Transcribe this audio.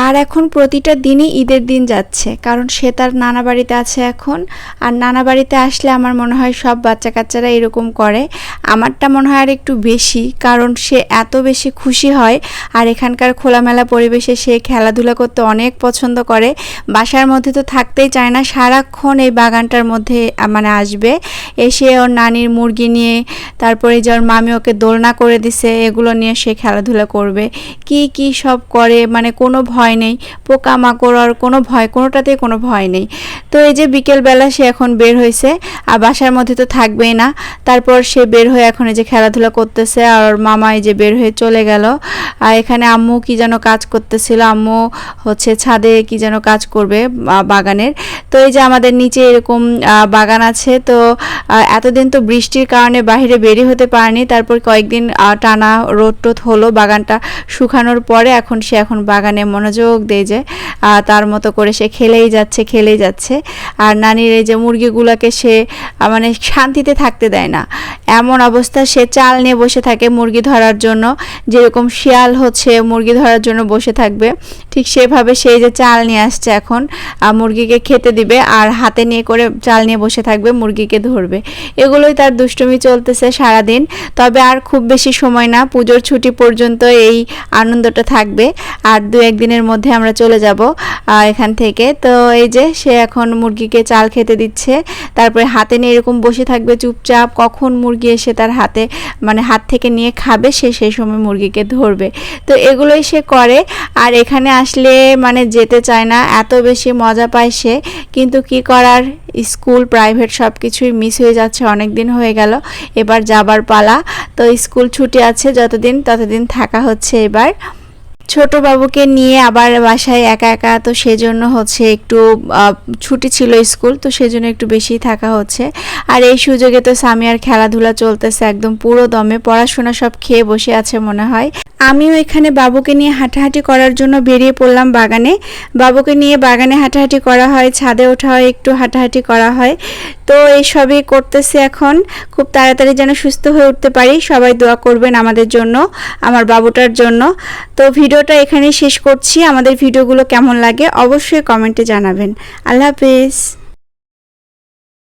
তার এখন প্রতিটা দিনই ঈদের দিন যাচ্ছে, কারণ সে তার নানা বাড়িতে আছে এখন। আর নানা বাড়িতে আসলে আমার মনে হয় সব বাচ্চা কাচ্চারা এরকম করে। আমারটা মনে হয় আর একটু বেশি, কারণ সে এত বেশি খুশি হয়। আর এখানকার খোলামেলা পরিবেশে সে খেলাধুলা করতে অনেক পছন্দ করে। বাসার মধ্যে তো থাকতেই চায় না, সারাক্ষণ এই বাগানটার মধ্যে মানে আসবে, এসে ওর নানির মুরগি নিয়ে, তারপরে যে ওর মামি ওকে দোলনা করে দিছে, এগুলো নিয়ে সে খেলাধুলা করবে। কি সব করে, মানে কোনো ভয় নেই, পোকামাকড় আর কোনো ভয়, কোনোটাতেই কোনো ভয় নেই। তো এই যে বিকেলবেলা সে এখন বের হয়েছে, আর বাসার মধ্যে তো থাকবেই না। তারপর সে বের হয়ে এখন এই যে খেলাধুলা করতেছে, আর ওর মামা এই যে বের হয়ে চলে গেল। আর এখানে আম্মু কি যেন কাজ করতেছিল, আম্মু হচ্ছে ছাদে কি যেন কাজ করবে বাগানের। তো এই যে আমাদের নিচে এরকম বাগান আছে। তো এতদিন তো বৃষ্টির কারণে বাইরে বেরিয়ে হতে পারেনি, তারপর কয়েকদিন টানা রোদ টোদ হলো, বাগানটা শুকানোর পরে এখন সে বাগানে মনোযোগ দিয়ে যে তার মতো করে সে খেলেই যাচ্ছে। আর নানির এই যে মুরগিগুলোকে সে মানে শান্তিতে থাকতে দেয় না, এমন অবস্থা। সে চাল নিয়ে বসে থাকে মুরগি ধরার জন্য, যেরকম শিয়াল হচ্ছে মুরগি ধরার জন্য বসে থাকবে, ঠিক সেভাবে সেই যে চাল নিয়ে আসছে এখন মুরগিকে খেতে দিবে, আর হাতে নিয়ে করে চাল নিয়ে বসে থাকবে, মুরগিকে ধরবে। এগুলোই তার দুষ্টুমি চলতেছে সারাদিন। তবে আর খুব বেশি সময় না, পুজোর ছুটি পর্যন্ত এই আনন্দটা থাকবে। আর 2-1 দিনের মধ্যে আমরা চলে যাব এখান থেকে। তো এই যে সে এখন মুরগিকে চাল খেতে দিচ্ছে, তারপরে হাতে নিয়ে এরকম বসে থাকবে চুপচাপ, কখন মুরগি এসে তার হাতে মানে হাত থেকে নিয়ে খাবে সে সেই সময় মুরগিকে ধরবে। তো এগুলোই সে করে। আর এখানে আসলে মানে যেতে চায় না, এত বেশি মজা পায় সে। কিন্তু কি করার, স্কুল প্রাইভেট সব কিছুই মিস হয়ে যাচ্ছে, অনেক দিন হয়ে গেল, এবার যাবার পালা। তো স্কুল ছুটি আছে যতদিন, ততদিন থাকা হচ্ছে এবার। ছোট বাবুকে নিয়ে আবার বাসায় একা একা, তো সেজন্য হচ্ছে একটু ছুটি ছিল স্কুল, তো সেজন্য একটু বেশি থাকা হচ্ছে। আর এই সুযোগে তো সামিয়ার খেলাধুলা চলতেছে একদম পুরো দমে, পড়াশোনা সব খেয়ে বসে আছে মনে হয়। আমিও এখানে বাবুকে নিয়ে হাঁটাহাঁটি করার জন্য বেরিয়ে পড়লাম বাগানে। বাবুকে নিয়ে বাগানে হাঁটাহাঁটি করা হয়, ছাদে ওঠা হয়, একটু হাঁটাহাঁটি করা হয়। তো এই সবই করতেছি এখন, খুব তাড়াতাড়ি যেন সুস্থ হয়ে উঠতে পারি। সবাই দোয়া করবেন আমাদের জন্য, আমার বাবুটার জন্য। তো ভিডিওটা এখানেই শেষ করছি। আমাদের ভিডিওগুলো কেমন লাগে অবশ্যই কমেন্টে জানাবেন। আল্লাহ হাফেজ।